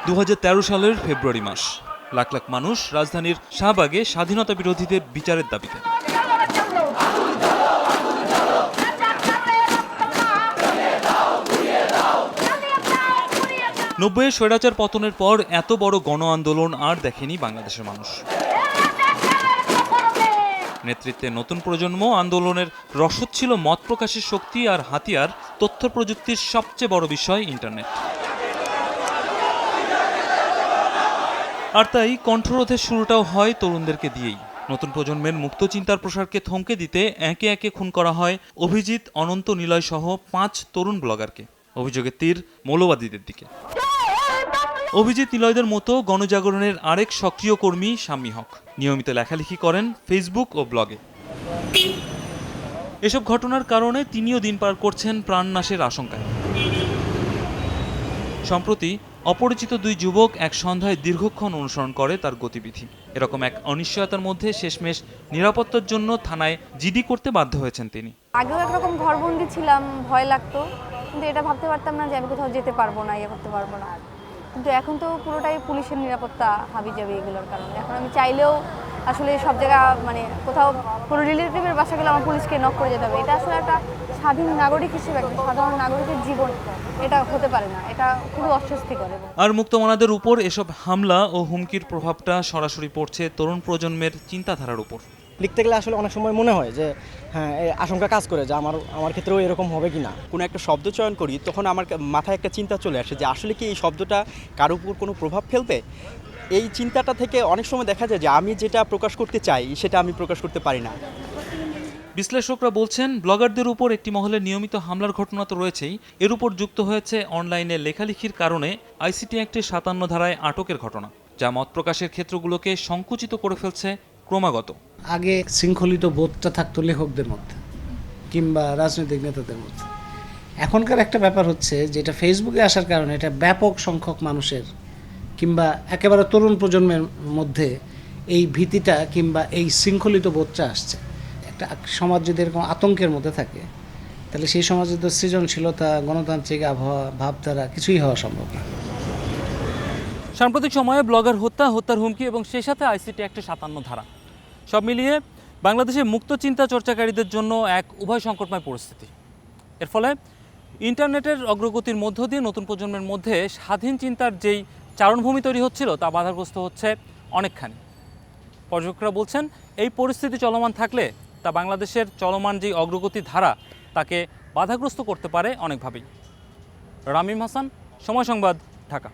2013 সালের ফেব্রুয়ারি মাস, লাখ লাখ মানুষ রাজধানীর শাহবাগে স্বাধীনতা বিরোধীদের বিচারের দাবিতে। 90-এর স্বৈরাচার পতনের পর এত বড় গণ আন্দোলন আর দেখেনি বাংলাদেশের মানুষ। নেতৃত্বে নতুন প্রজন্ম আন্দোলনের রসদ ছিল মত প্রকাশের শক্তি আর হাতিয়ার তথ্য প্রযুক্তির সবচেয়ে বড় বিষয় ইন্টারনেট। আর তাই কণ্ঠরোধের শুরুটাও হয় তরুণদেরকে দিয়েই। নতুন প্রজন্মের মুক্ত চিন্তার প্রসারকে থমকে দিতে একে একে খুন করা হয় অভিজিৎ, অনন্ত, নিলয় সহ 5 তরুণ ব্লগারকে। অভিযোগের তীর মৌলবাদীদের দিকে। অভিজিৎ, নিলয়দের মতো গণজাগরণের আরেক সক্রিয় কর্মী শাম্মী হক নিয়মিত লেখালেখি করেন ফেসবুক ও ব্লগে। এসব ঘটনার কারণে তিনিও দিন পার করছেন প্রাণনাশের আশঙ্কায়। সম্প্রতি অপরিচিত 2 যুবক এক সন্ধ্যায় দীর্ঘক্ষণ অনুসরণ করে তার গতিবিধি। এরকম এক অনিশ্চয়তার মধ্যে শেষমেশ নিরাপত্তার জন্য থানায় জিডি করতে বাধ্য হয়েছেন তিনি। আগেও একরকম ঘরবন্দি ছিলাম, ভয় লাগতো, কিন্তু এটা ভাবতে পারতাম না যে আমি কোথাও যেতে পারবো না, ইয়ে করতে পারবো না। কিন্তু এখন তো পুরোটাই পুলিশের নিরাপত্তা হাবিজাবি এগুলোর কারণে। এখন আমি চাইলেও আসলে সব জায়গা কোথাও কোনো রিলেটিভের বাসা গেলে আমার পুলিশকে নক করে যেতে হবে। এটা আসলে একটা স্বাধীন নাগরিক হিসেবে, একটা সাধারণ নাগরিকের জীবন এটা হতে পারে না। এটা খুবই অস্বস্তিকর। আর মুক্তমনাদের উপর এসব হামলা ও হুমকির প্রভাবটা সরাসরি পড়ছে তরুণ প্রজন্মের চিন্তাধারার উপর। লিখতে গেলে আসলে অনেক সময় মনে হয় যে হ্যাঁ, আশঙ্কা কাজ করে যে আমার ক্ষেত্রেও এরকম হবে কি না। কোনো একটা শব্দ চয়ন করি তখন আমার মাথায় একটা চিন্তা চলে আসে যে আসলে কি এই শব্দটা কারো উপর কোনো প্রভাব ফেলবে। এই চিন্তাটা থেকে অনেক সময় দেখা যায় যে আমি যেটা প্রকাশ করতে চাই সেটা আমি প্রকাশ করতে পারি না। বিশ্লেষকরা বলছেন, ব্লগারদের উপর একটি মহলের নিয়মিত হামলার ঘটনা তো রয়েছেই, এর উপর যুক্ত হয়েছে অনলাইনে লেখালেখির কারণে আইসিটি অ্যাক্টের 57 ধারায় আটকের ঘটনা, যা মত প্রকাশের ক্ষেত্রগুলোকে সংকুচিত করে ফেলছে ক্রমাগত। আগে শৃঙ্খলিত বোধটা থাকতো লেখকদের মধ্যে কিংবা রাজনৈতিক নেতাদের মধ্যে। এখনকার একটা ব্যাপার হচ্ছে যেটা ফেসবুকে আসার কারণে এটা ব্যাপক সংখ্যক মানুষের কিংবা একেবারে তরুণ প্রজন্মের মধ্যে এই ভীতিটা কিংবা এই শৃঙ্খলিত বোধটা আসছে। একটা সমাজ যদি এরকম আতঙ্কের মধ্যে থাকে তাহলে সেই সমাজে তো সৃজনশীলতা, গণতান্ত্রিক আবহাওয়া, ভাবধারা কিছুই হওয়া সম্ভব না। সাম্প্রতিক সময়ে ব্লগার হত্যা, হত্যার হুমকি এবং সেই সাথে আইসিটি অ্যাক্টের 57 ধারা, সব মিলিয়ে বাংলাদেশে মুক্ত চিন্তা চর্চাকারীদের জন্য এক উভয় সংকটময় পরিস্থিতি। এর ফলে ইন্টারনেটের অগ্রগতির মধ্য দিয়ে নতুন প্রজন্মের মধ্যে স্বাধীন চিন্তার যেই চারণভূমি তৈরি হচ্ছিল তা বাধাগ্রস্ত হচ্ছে অনেকখানি। পর্যবেক্ষকরা বলছেন, এই পরিস্থিতি চলমান থাকলে তা বাংলাদেশের চলমান যেই অগ্রগতির ধারা তাকে বাধাগ্রস্ত করতে পারে অনেকভাবেই। রামিম হাসান, সময় সংবাদ, ঢাকা।